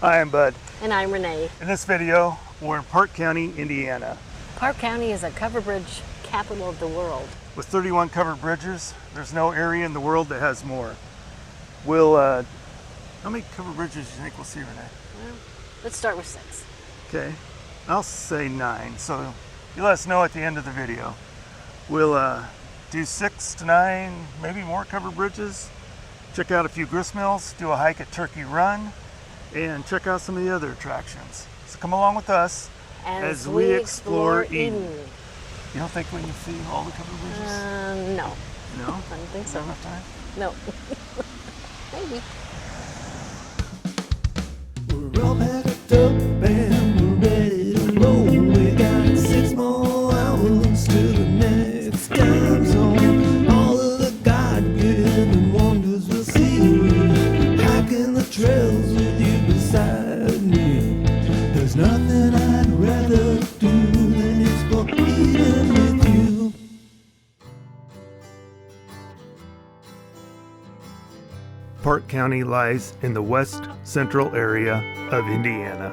Hi, I'm Bud. And I'm Renee. In this video, we're in Parke County, Indiana. Parke County is a covered bridge capital of the world. With 31 covered bridges, there's no area in the world that has more. How many covered bridges do you think we'll see, Renee? Well, let's start with 6. Okay, I'll say 9, so you let us know at the end of the video. We'll do 6 to 9, maybe more covered bridges, check out a few grist mills, do a hike at Turkey Run, and check out some of the other attractions. So come along with us as we explore Eden. You don't think we can see all the covered bridges? No. No? I don't think so. Not enough time? No. Maybe. We're all packed up and we're ready to roll. We got 6 more hours to the next time zone. All of the God-given wonders we'll see. Hiking the trails with you beside me. There's nothing I'd rather do than explore Eden with you. Parke County lies in the west central area of Indiana.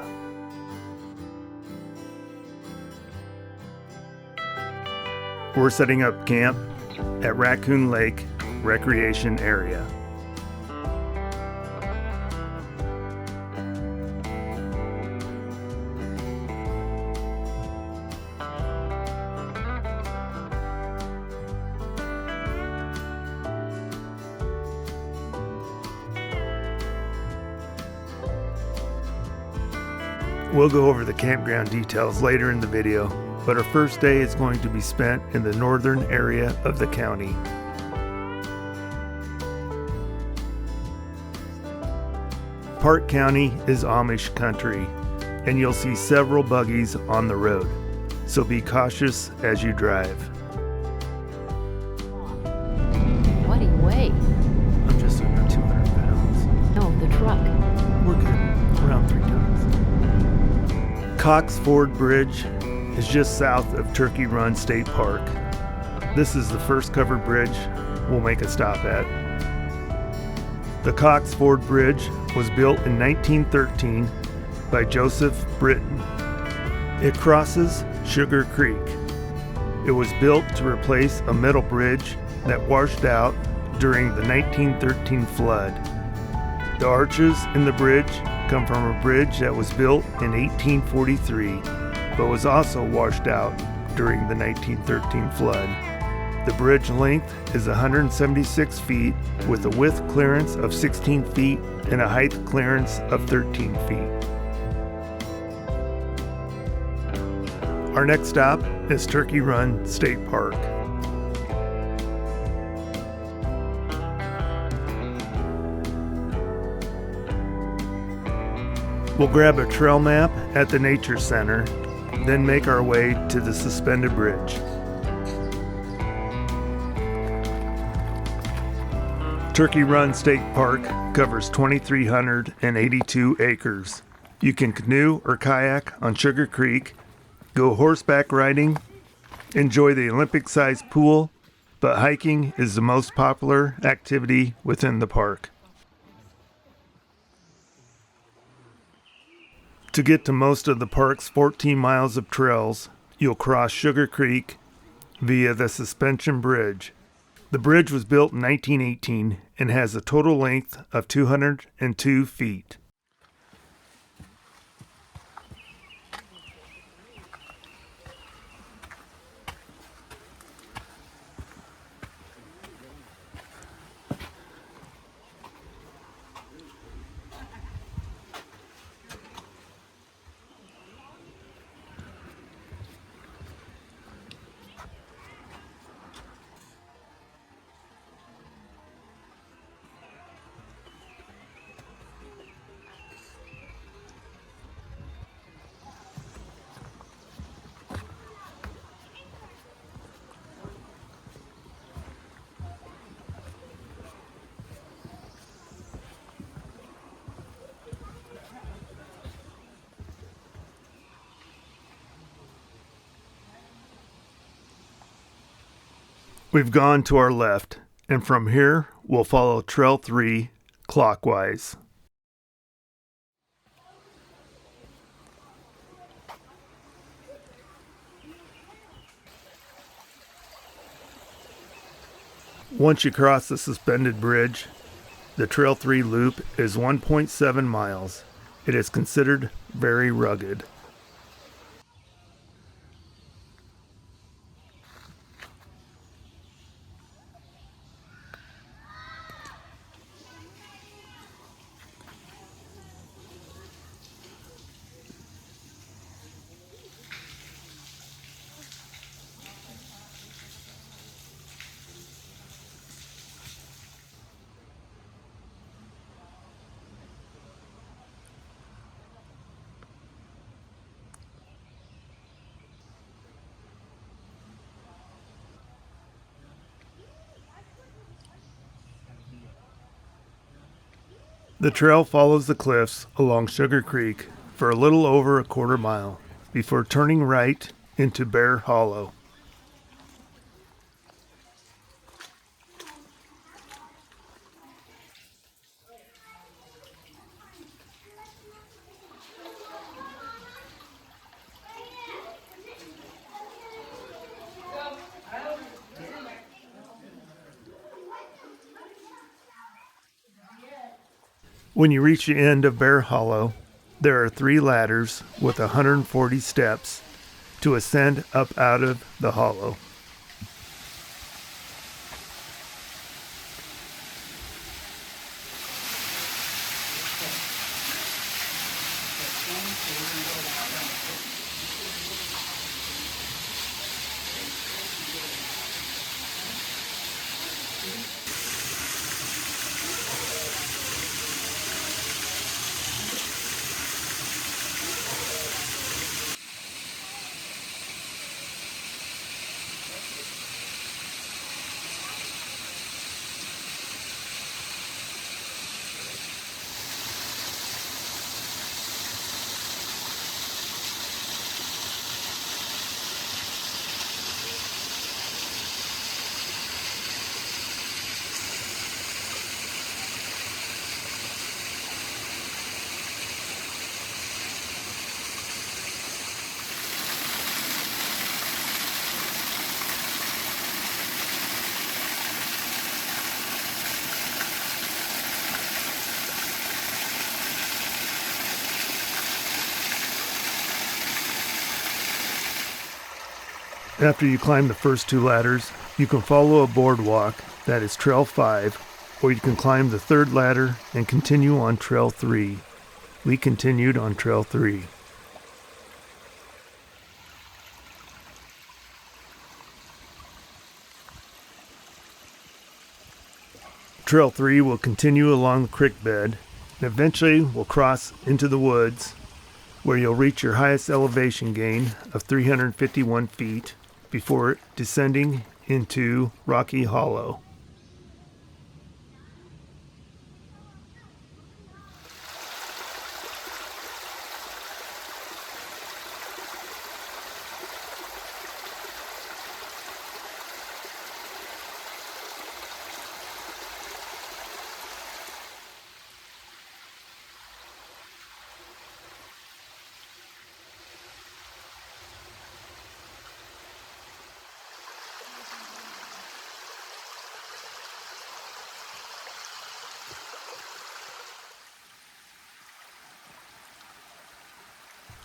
We're setting up camp at Raccoon Lake Recreation Area. We'll go over the campground details later in the video, but our first day is going to be spent in the northern area of the county. Parke County is Amish country, and you'll see several buggies on the road, so be cautious as you drive. What do you weigh? I'm just under 200 pounds. No, the truck. We're good, around 3 tons. Cox Ford Bridge is just south of Turkey Run State Park. This is the first covered bridge we'll make a stop at. The Cox Ford Bridge was built in 1913 by Joseph Bridgeton. It crosses Sugar Creek. It was built to replace a metal bridge that washed out during the 1913 flood. The arches in the bridge come from a bridge that was built in 1843, but was also washed out during the 1913 flood. The bridge length is 176 feet with a width clearance of 16 feet and a height clearance of 13 feet. Our next stop is Turkey Run State Park. We'll grab a trail map at the Nature Center, then make our way to the suspended bridge. Turkey Run State Park covers 2,382 acres. You can canoe or kayak on Sugar Creek, go horseback riding, enjoy the Olympic-sized pool, but hiking is the most popular activity within the park. To get to most of the park's 14 miles of trails, you'll cross Sugar Creek via the suspension bridge. The bridge was built in 1918 and has a total length of 202 feet. We've gone to our left, and from here we'll follow Trail 3 clockwise. Once you cross the suspended bridge, the Trail 3 loop is 1.7 miles. It is considered very rugged. The trail follows the cliffs along Sugar Creek for a little over a quarter mile before turning right into Bear Hollow. When you reach the end of Bear Hollow, there are 3 ladders with 140 steps to ascend up out of the hollow. After you climb the first 2 ladders, you can follow a boardwalk that is Trail 5, or you can climb the 3rd ladder and continue on Trail 3. We continued on Trail 3. Trail 3 will continue along the creek bed and eventually will cross into the woods where you'll reach your highest elevation gain of 351 feet before descending into Rocky Hollow.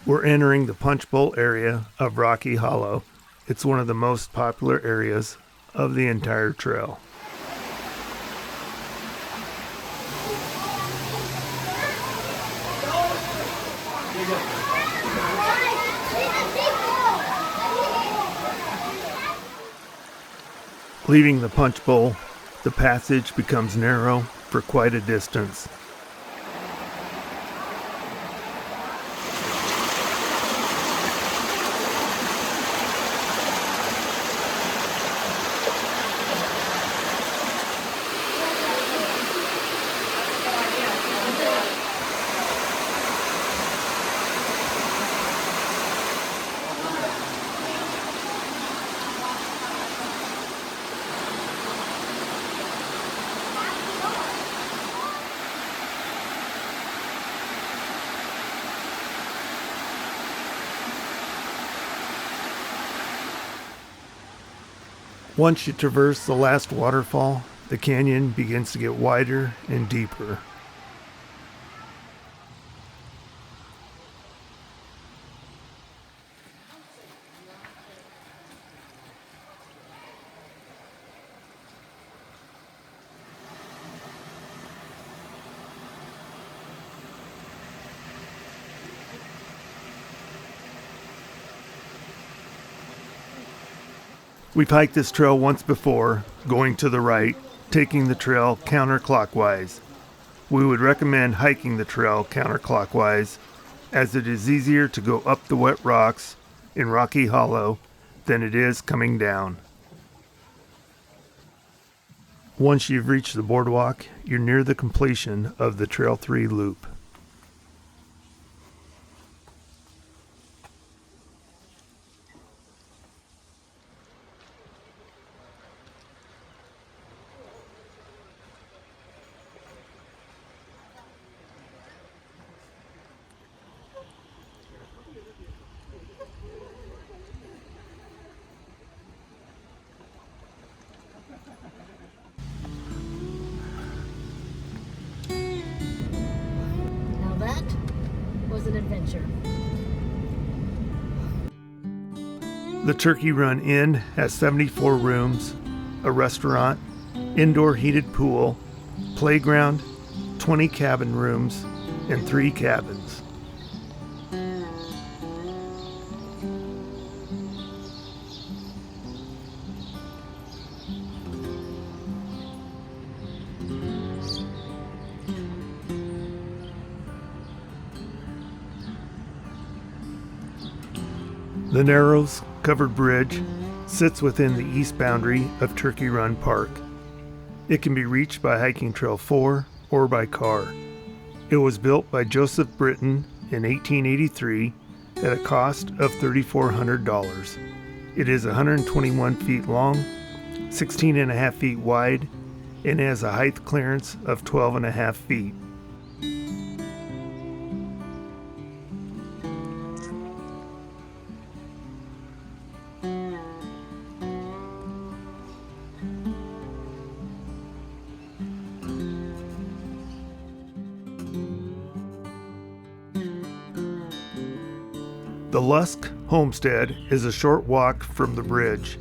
We're entering the Punch Bowl area of Rocky Hollow. It's one of the most popular areas of the entire trail. Leaving the Punch Bowl, the passage becomes narrow for quite a distance. Once you traverse the last waterfall, the canyon begins to get wider and deeper. We've hiked this trail once before, going to the right, taking the trail counterclockwise. We would recommend hiking the trail counterclockwise, as it is easier to go up the wet rocks in Rocky Hollow than it is coming down. Once you've reached the boardwalk, you're near the completion of the Trail 3 loop. Now that was an adventure. The Turkey Run Inn has 74 rooms, a restaurant, indoor heated pool, playground, 20 cabin rooms, and 3 cabins. The Narrows Covered Bridge sits within the east boundary of Turkey Run Park. It can be reached by hiking Trail 4 or by car. It was built by Joseph Britton in 1883 at a cost of $3,400. It is 121 feet long, 16 and a half feet wide, and has a height clearance of 12 and a half feet. The Lusk Homestead is a short walk from the bridge.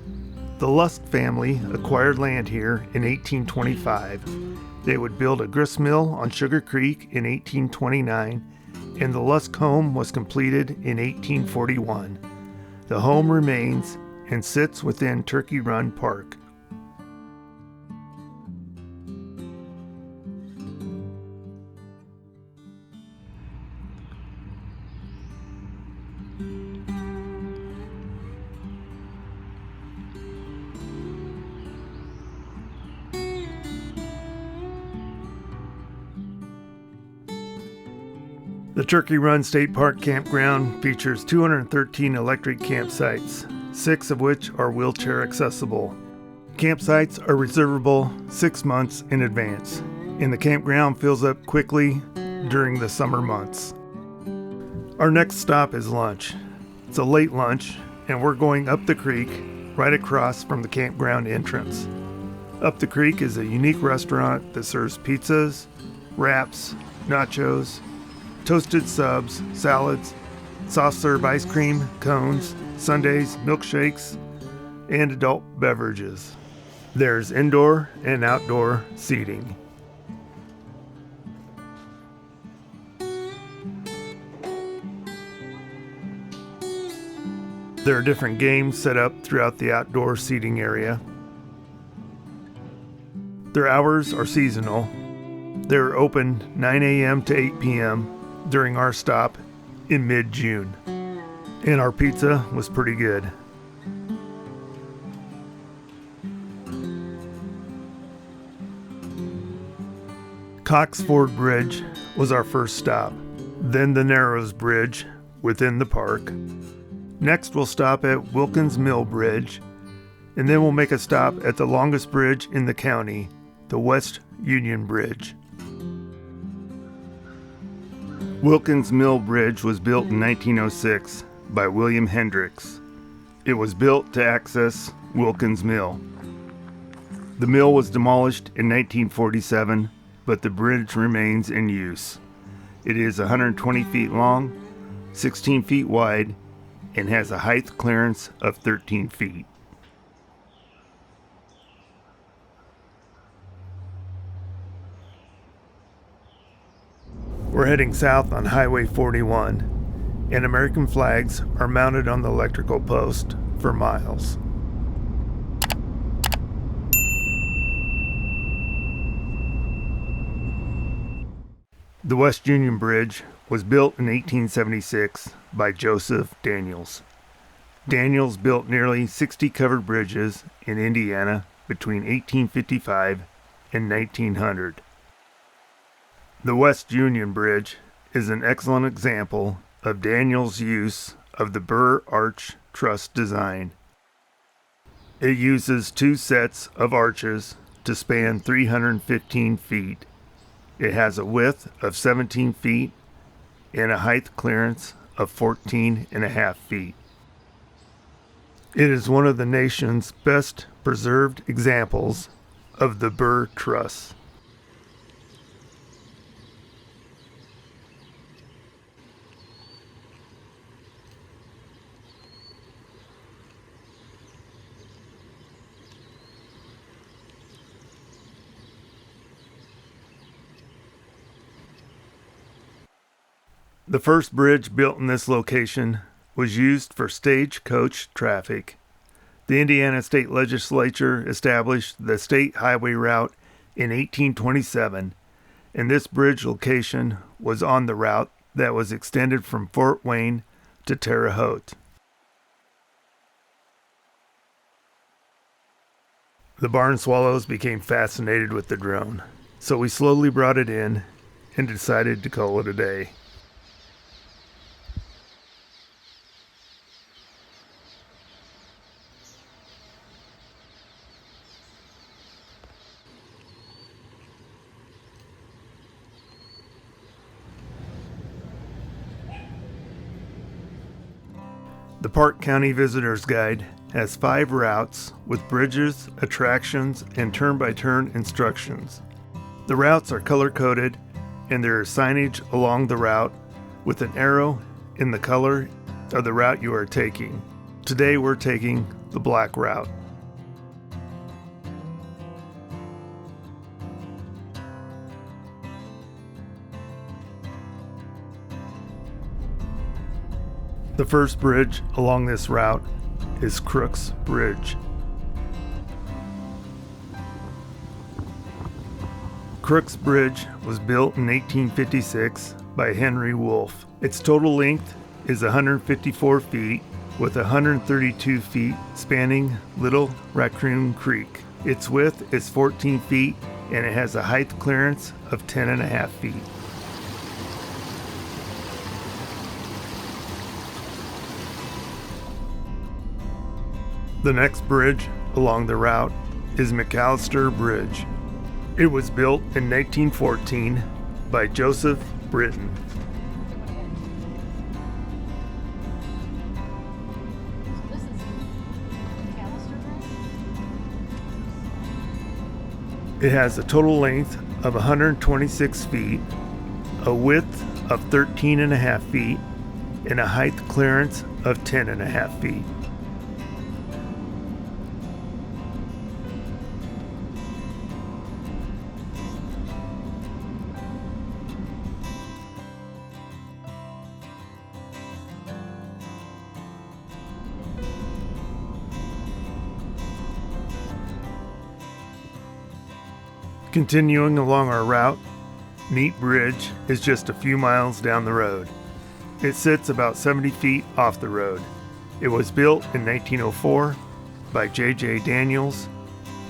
The Lusk family acquired land here in 1825. They would build a grist mill on Sugar Creek in 1829, and the Lusk home was completed in 1841. The home remains and sits within Turkey Run Park. The Turkey Run State Park Campground features 213 electric campsites, 6 of which are wheelchair accessible. Campsites are reservable 6 months in advance, and the campground fills up quickly during the summer months. Our next stop is lunch. It's a late lunch, and we're going up the creek right across from the campground entrance. Up the Creek is a unique restaurant that serves pizzas, wraps, nachos, toasted subs, salads, soft-serve ice cream, cones, sundaes, milkshakes, and adult beverages. There's indoor and outdoor seating. There are different games set up throughout the outdoor seating area. Their hours are seasonal. They're open 9 a.m. to 8 p.m. during our stop in mid-June. And our pizza was pretty good. Cox Ford Bridge was our first stop. Then the Narrows Bridge within the park. Next we'll stop at Wilkins Mill Bridge, and then we'll make a stop at the longest bridge in the county, the West Union Bridge. Wilkins Mill Bridge was built in 1906 by William Hendricks. It was built to access Wilkins Mill. The mill was demolished in 1947, but the bridge remains in use. It is 120 feet long, 16 feet wide, and has a height clearance of 13 feet. We're heading south on Highway 41, and American flags are mounted on the electrical post for miles. The West Union Bridge was built in 1876 by Joseph Daniels. Daniels built nearly 60 covered bridges in Indiana between 1855 and 1900. The West Union Bridge is an excellent example of Daniels' use of the Burr arch truss design. It uses two sets of arches to span 315 feet. It has a width of 17 feet and a height clearance of 14.5 feet. It is one of the nation's best preserved examples of the Burr truss. The first bridge built in this location was used for stagecoach traffic. The Indiana State Legislature established the state highway route in 1827, and this bridge location was on the route that was extended from Fort Wayne to Terre Haute. The barn swallows became fascinated with the drone, so we slowly brought it in and decided to call it a day. The Parke County Visitor's Guide has 5 routes with bridges, attractions, and turn-by-turn instructions. The routes are color-coded, and there is signage along the route with an arrow in the color of the route you are taking. Today we're taking the black route. The first bridge along this route is Cox Bridge. Cox Bridge was built in 1856 by Henry Wolfe. Its total length is 154 feet, with 132 feet spanning Little Raccoon Creek. Its width is 14 feet, and it has a height clearance of 10.5 feet. The next bridge along the route is McAllister Bridge. It was built in 1914 by Joseph Britton. So this is McAllister Bridge? It has a total length of 126 feet, a width of 13.5 feet, and a height clearance of 10.5 feet. Continuing along our route, Neat Bridge is just a few miles down the road. It sits about 70 feet off the road. It was built in 1904 by J.J. Daniels.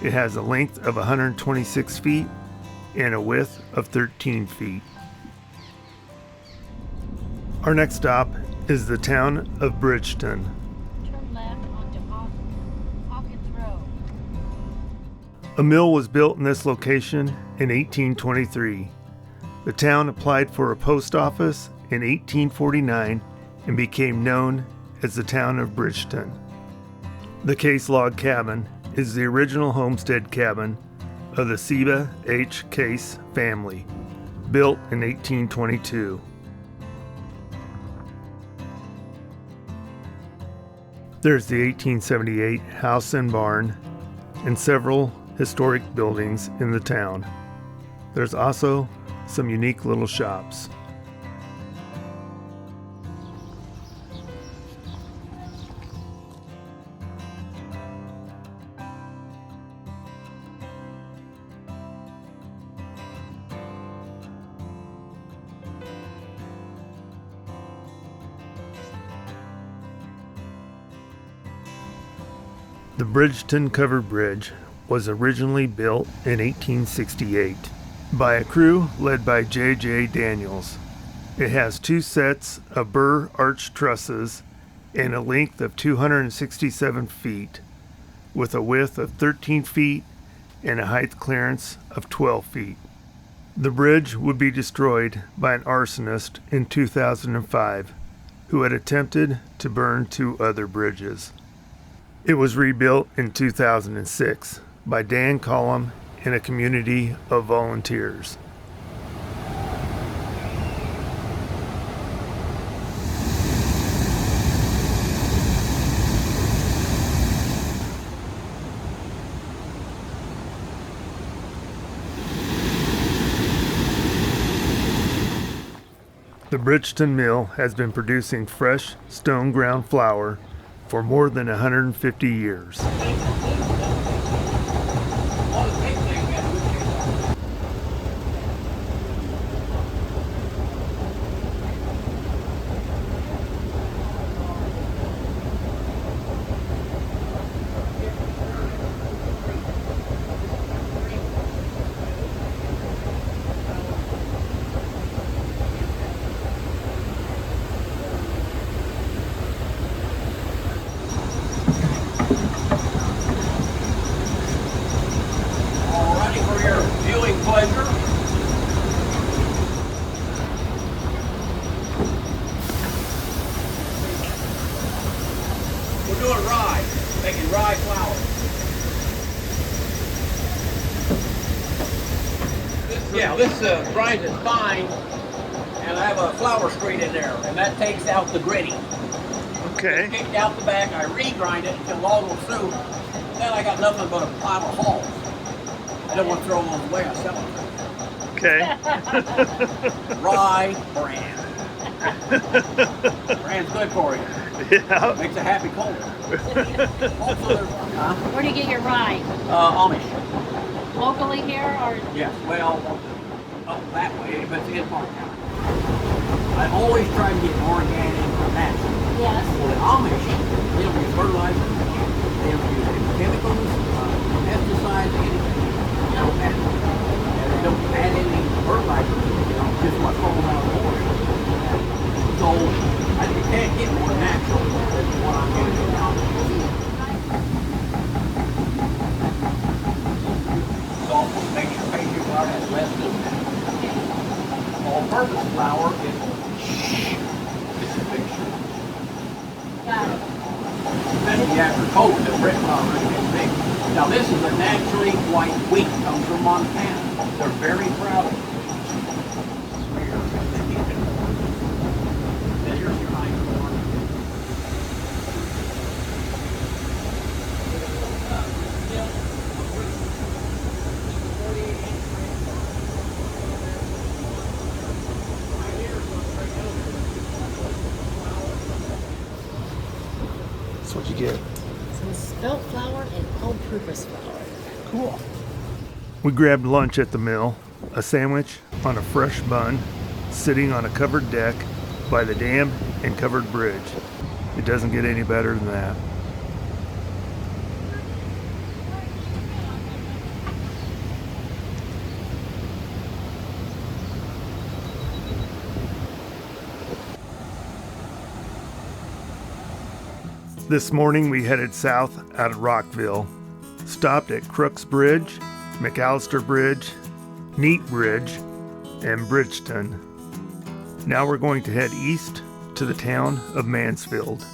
It has a length of 126 feet and a width of 13 feet. Our next stop is the town of Bridgeton. Turn left onto Hawkins Road. A mill was built in this location in 1823. The town applied for a post office in 1849 and became known as the town of Bridgeton. The case log cabin is the original homestead cabin of the Seba H. Case family, built in 1822. There's the 1878 house and barn and several historic buildings in the town. There's also some unique little shops. The Bridgeton Covered Bridge was originally built in 1868 by a crew led by J.J. Daniels. It has two sets of burr arch trusses and a length of 267 feet, with a width of 13 feet and a height clearance of 12 feet. The bridge would be destroyed by an arsonist in 2005 who had attempted to burn two other bridges. It was rebuilt in 2006 by Dan Collum and a community of volunteers. The Bridgeton Mill has been producing fresh stone ground flour for more than 150 years. Yeah, this grinds it fine, and I have a flour screen in there, and that takes out the gritty. Okay. It's kicked out the back, I regrind it until all goes through. Then I got nothing but a pile of hulls. I don't want to throw them away, I sell them. Okay. Rye bran. Bran's good for you. Yeah. Makes a happy cold. Also, there's, Where do you get your rye? Amish. Locally here or? Yes, well, up that way, but it's in Parke County. I always try to get organic or natural. Yes. For the Amish, they don't use fertilizer, they don't use any chemicals, pesticides, anything. They don't add, and they don't add any fertilizer, just what falls out of the forest. So, you can't get more natural than what I'm getting in the Amish. Makes your pastry flour has less than that. All-purpose flour is it's a mixture. Got it. Especially after cold, the bread flour is big. Now this is a naturally white wheat, comes from Montana. They're very proud of it. Then here's your high corn. That's what you get. Some spelt flour and all-purpose flour. Cool. We grabbed lunch at the mill, a sandwich on a fresh bun, sitting on a covered deck by the dam and covered bridge. It doesn't get any better than that. This morning we headed south out of Rockville, stopped at Cox Bridge, McAllister Bridge, Neat Bridge, and Bridgeton. Now we're going to head east to the town of Mansfield.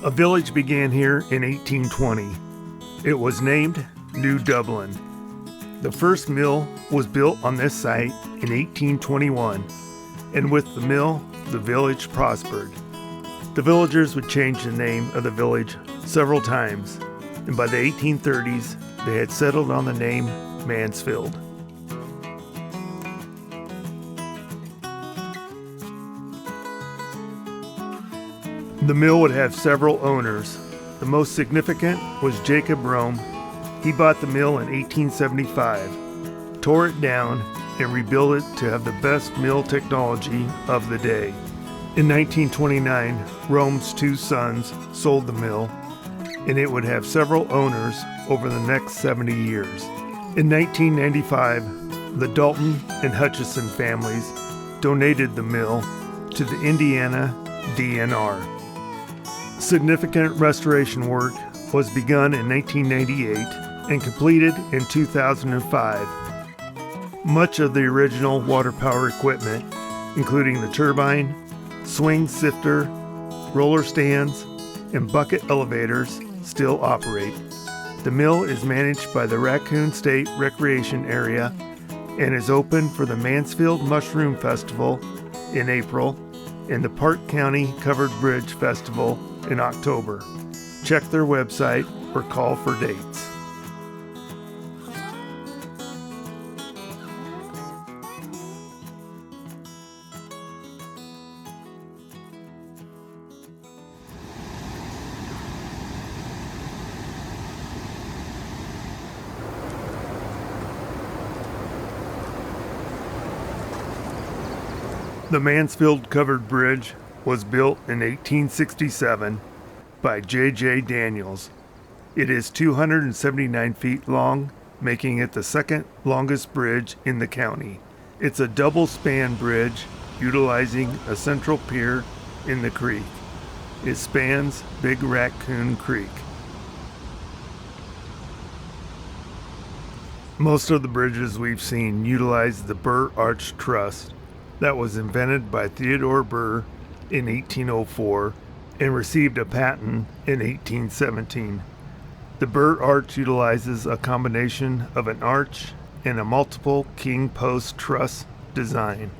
A village began here in 1820. It was named New Dublin. The first mill was built on this site in 1821, and with the mill, the village prospered. The villagers would change the name of the village several times, and by the 1830s, they had settled on the name Mansfield. The mill would have several owners. The most significant was Jacob Rome. He bought the mill in 1875, tore it down, and rebuilt it to have the best mill technology of the day. In 1929, Rome's two sons sold the mill, and it would have several owners over the next 70 years. In 1995, the Dalton and Hutchison families donated the mill to the Indiana DNR. Significant restoration work was begun in 1998 and completed in 2005. Much of the original water power equipment, including the turbine, swing sifter, roller stands, and bucket elevators, still operate. The mill is managed by the Raccoon State Recreation Area and is open for the Mansfield Mushroom Festival in April and the Parke County Covered Bridge Festival in October. Check their website or call for dates. The Mansfield Covered Bridge was built in 1867 by J.J. Daniels. It is 279 feet long, making it the second longest bridge in the county. It's a double-span bridge utilizing a central pier in the creek. It spans Big Raccoon Creek. Most of the bridges we've seen utilize the Burr Arch Truss that was invented by Theodore Burr in 1804 and received a patent in 1817. The Burr Arch utilizes a combination of an arch and a multiple king post truss design.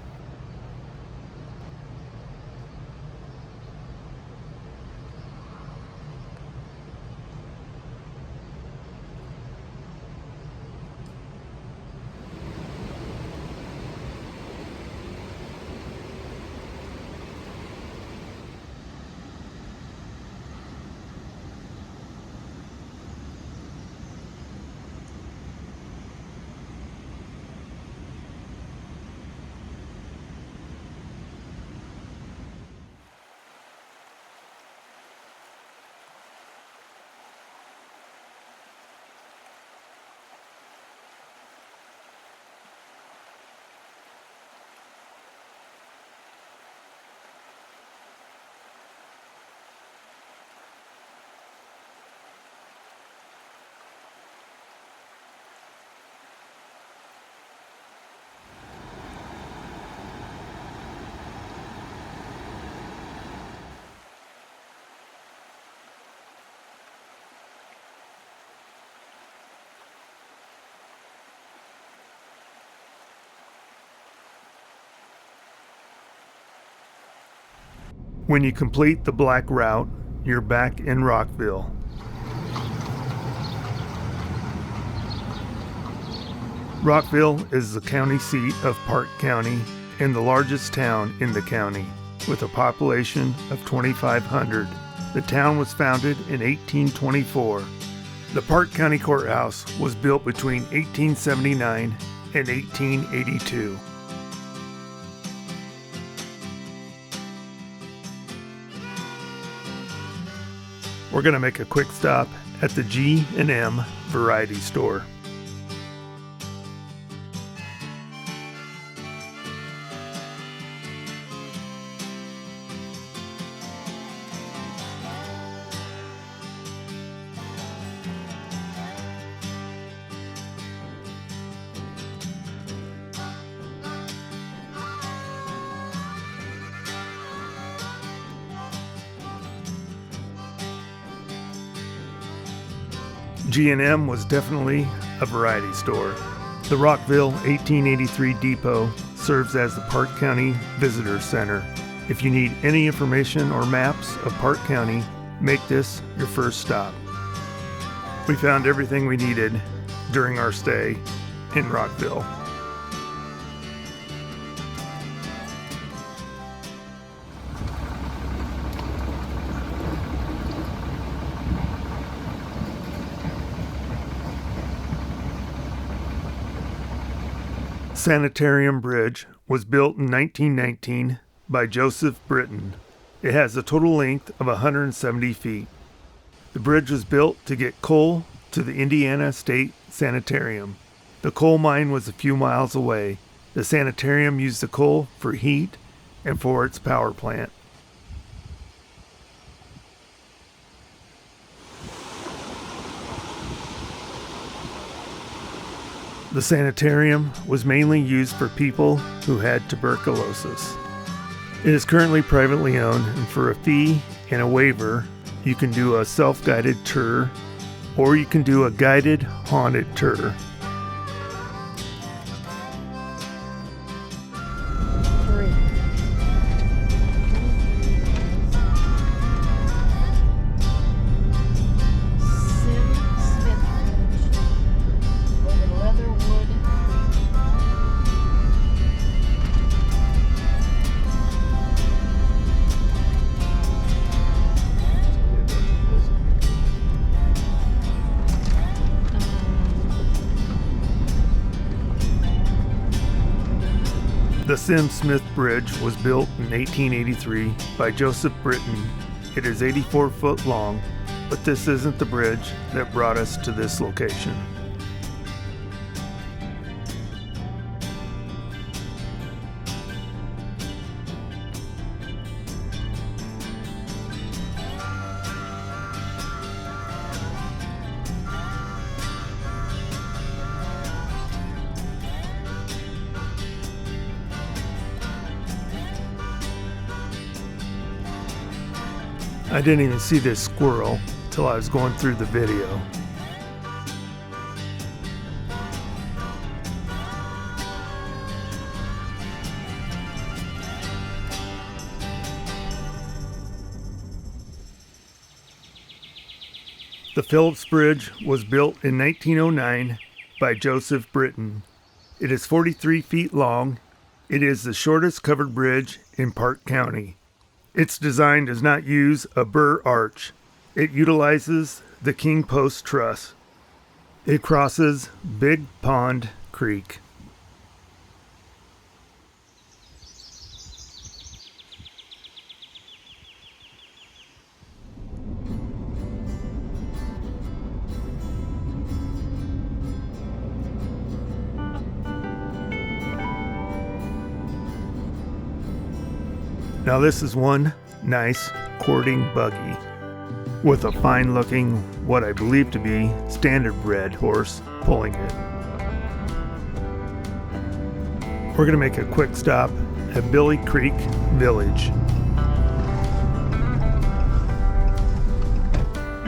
When you complete the black route, you're back in Rockville. Rockville is the county seat of Parke County and the largest town in the county, with a population of 2,500. The town was founded in 1824. The Parke County Courthouse was built between 1879 and 1882. We're going to make a quick stop at the G&M Variety Store. G&M was definitely a variety store. The Rockville 1883 depot serves as the Parke County Visitor Center. If you need any information or maps of Parke County, make this your first stop. We found everything we needed during our stay in Rockville. Sanitarium Bridge was built in 1919 by Joseph Bridgeton. It has a total length of 170 feet. The bridge was built to get coal to the Indiana State Sanitarium. The coal mine was a few miles away. The sanitarium used the coal for heat and for its power plant. The sanitarium was mainly used for people who had tuberculosis. It is currently privately owned, and for a fee and a waiver, you can do a self-guided tour, or you can do a guided haunted tour. The Smith Bridge was built in 1883 by Joseph Bridgeton. It is 84 foot long, but this isn't the bridge that brought us to this location. I didn't even see this squirrel till I was going through the video. The Phillips Bridge was built in 1909 by Joseph Bridgeton. It is 43 feet long. It is the shortest covered bridge in Parke County. Its design does not use a burr arch. It utilizes the King Post Truss. It crosses Big Pond Creek. Now this is one nice courting buggy with a fine looking, what I believe to be standard bred horse pulling it. We're going to make a quick stop at Billie Creek Village.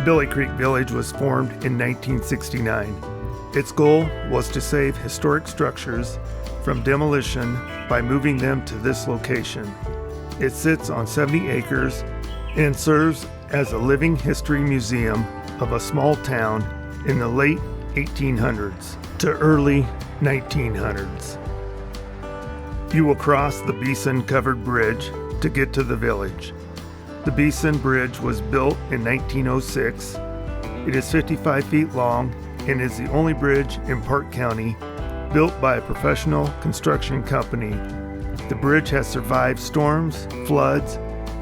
Billie Creek Village was formed in 1969. Its goal was to save historic structures from demolition by moving them to this location. It sits on 70 acres and serves as a living history museum of a small town in the late 1800s to early 1900s. You will cross the Beeson covered bridge to get to the village. The Beeson Bridge was built in 1906. It is 55 feet long and is the only bridge in Parke County built by a professional construction company. The bridge has survived storms, floods,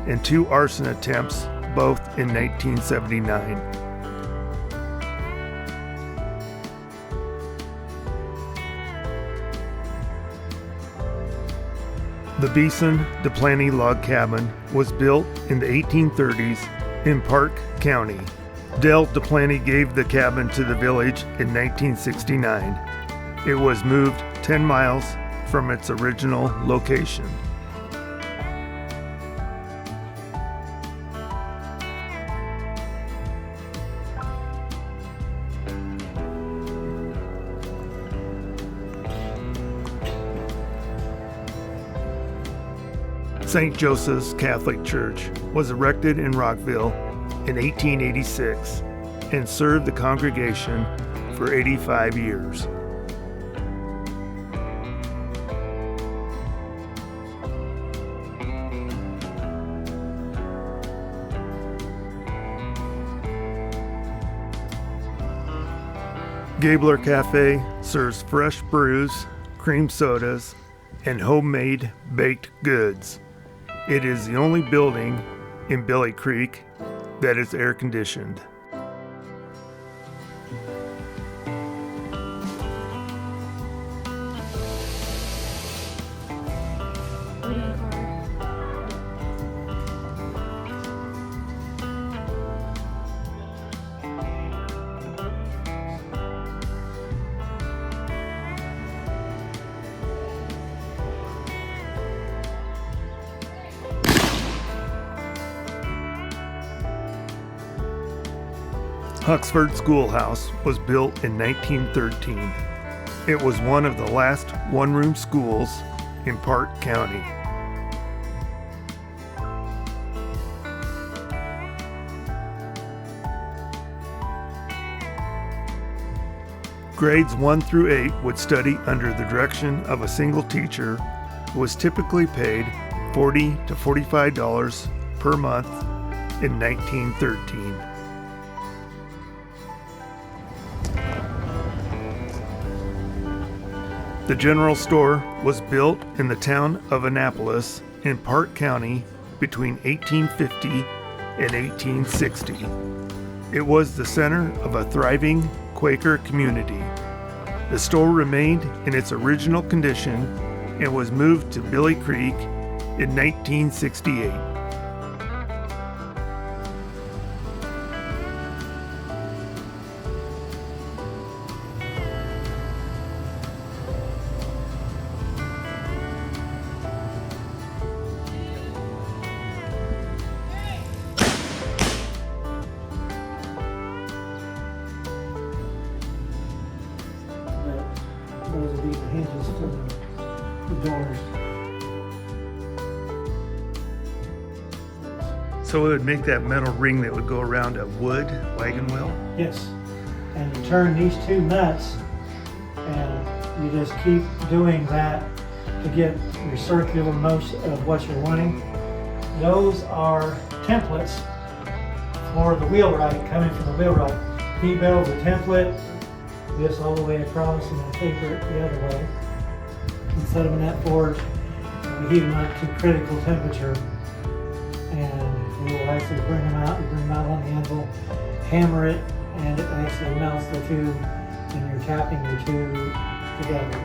and 2 arson attempts, both in 1979. The Beeson DePlanty log cabin was built in the 1830s in Parke County. Dale DePlanty gave the cabin to the village in 1969. It was moved 10 miles from its original location. St. Joseph's Catholic Church was erected in Rockville in 1886 and served the congregation for 85 years. Gabler Cafe serves fresh brews, cream sodas, and homemade baked goods. It is the only building in Billie Creek that is air conditioned. Cox Ford Schoolhouse was built in 1913. It was one of the last one-room schools in Parke County. Grades 1 through 8 would study under the direction of a single teacher who was typically paid $40 to $45 per month in 1913. The general store was built in the town of Annapolis in Parke County between 1850 and 1860. It was the center of a thriving Quaker community. The store remained in its original condition and was moved to Billie Creek in 1968. Those would be the hinges for the doors. So it would make that metal ring that would go around a wood wagon wheel? Yes. And you turn these two nuts and you just keep doing that to get your circular motion of what you're wanting. Those are templates for the wheelwright, coming from the wheelwright. He builds a template, this all the way across, and then taper it the other way. And set them in that forge, and we heat them up to critical temperature. And we will actually bring them out. We bring them out on the anvil, hammer it, and it actually melts the tube, and you're tapping the tube together.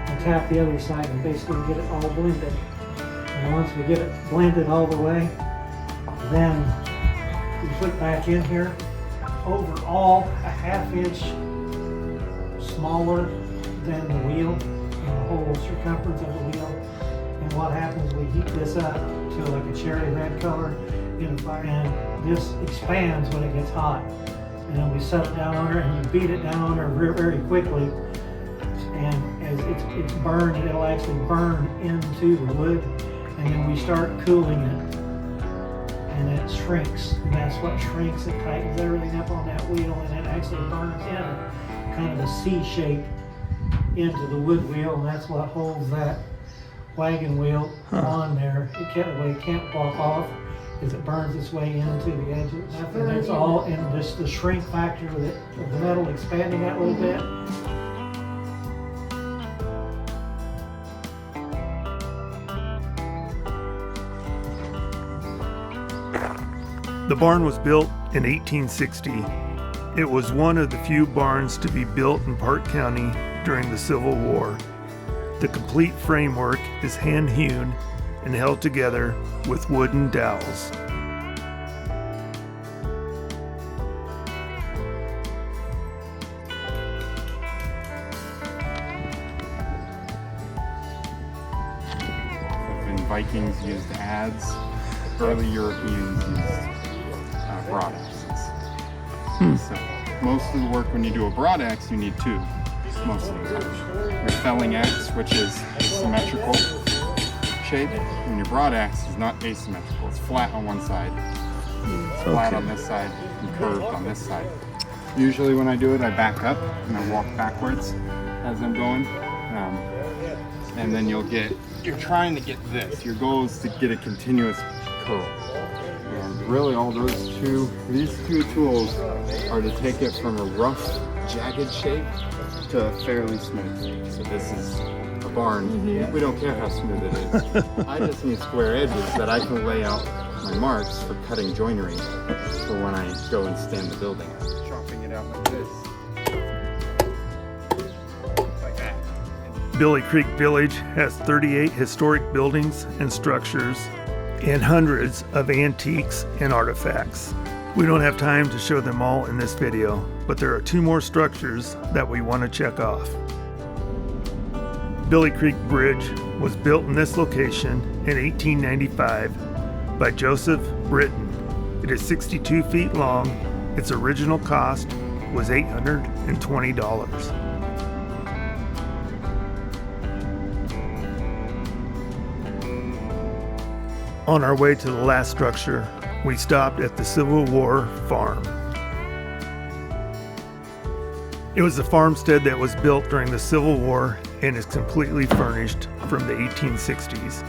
And tap the other side and basically get it all blended. And once we get it blended all the way, then we put back in here, overall a ½ inch smaller than the wheel, and the whole circumference of the wheel. And what happens, we heat this up to like a cherry red color in a fire, and this expands when it gets hot. And then we set it down on her, and you beat it down on her very quickly. And as it's burned, it'll actually burn into the wood, and then we start cooling it, and it shrinks. And that's what shrinks. It tightens everything up on that wheel, and it actually burns in kind of a C shape into the wood wheel, and that's what holds that wagon wheel on there. It can't walk off as it burns its way into the edges. And it's all in just the shrink factor of the metal expanding that little bit. The barn was built in 1860. It was one of the few barns to be built in Parke County during the Civil War. The complete framework is hand-hewn and held together with wooden dowels. When Vikings used adze, early Europeans used broad axes. So most of the work when you do a broad axe, you need two, most of the time. Your felling axe, which is symmetrical, shape, and your broad axe is not asymmetrical. It's flat on one side, it's flat on this side, and curved on this side. Usually when I do it, I back up and I walk backwards as I'm going. And then you're trying to get this. Your goal is to get a continuous curl. And really all these two tools are to take it from a rough, jagged shape to a fairly smooth shape. So this is a barn. We don't care how smooth it is. I just need square edges that I can lay out my marks for cutting joinery for when I go and stand the building. Chopping it out like this. Like that. Billie Creek Village has 38 historic buildings and structures and hundreds of antiques and artifacts. We don't have time to show them all in this video, but there are 2 more structures that we want to check off. Billie Creek Bridge was built in this location in 1895 by Joseph Bridgeton. It is 62 feet long. Its original cost was $820. On our way to the last structure, we stopped at the Civil War farm. It was a farmstead that was built during the Civil War and is completely furnished from the 1860s.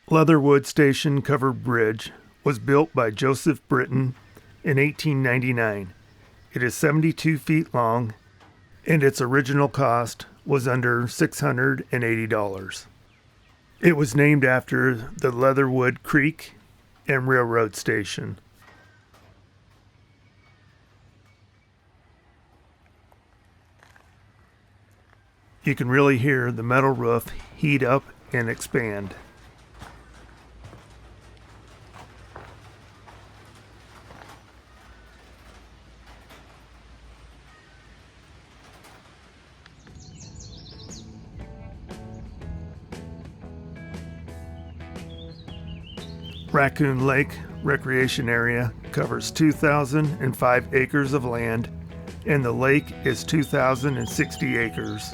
Leatherwood Station Covered Bridge was built by Joseph Bridgeton in 1899. It is 72 feet long, and its original cost was under $680. It was named after the Leatherwood Creek and Railroad Station. You can really hear the metal roof heat up and expand. Raccoon Lake Recreation Area covers 2,005 acres of land, and the lake is 2,060 acres.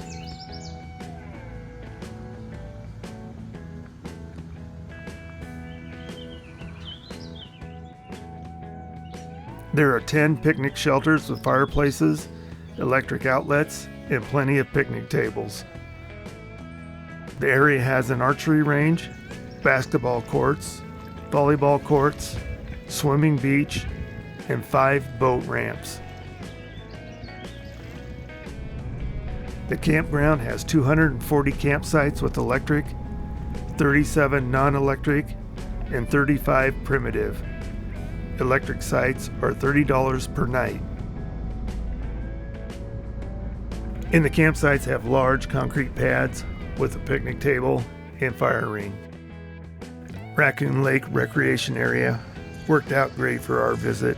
There are 10 picnic shelters with fireplaces, electric outlets, and plenty of picnic tables. The area has an archery range, basketball courts, volleyball courts, swimming beach, and 5 boat ramps. The campground has 240 campsites with electric, 37 non-electric, and 35 primitive. Electric sites are $30 per night. And the campsites have large concrete pads with a picnic table and fire ring. Raccoon Lake Recreation Area worked out great for our visit.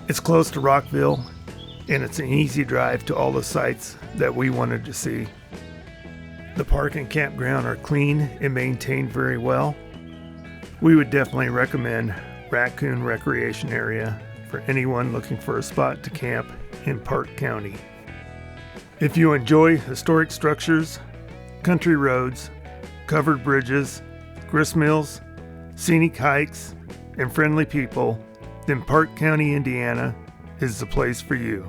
It's close to Rockville, and it's an easy drive to all the sites that we wanted to see. The park and campground are clean and maintained very well. We would definitely recommend Raccoon Recreation Area for anyone looking for a spot to camp in Parke County. If you enjoy historic structures, country roads, covered bridges, grist mills, scenic hikes, and friendly people, then Parke County, Indiana is the place for you.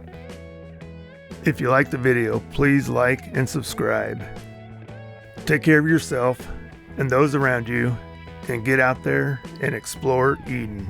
If you like the video, please like and subscribe. Take care of yourself and those around you, and get out there and explore Eden.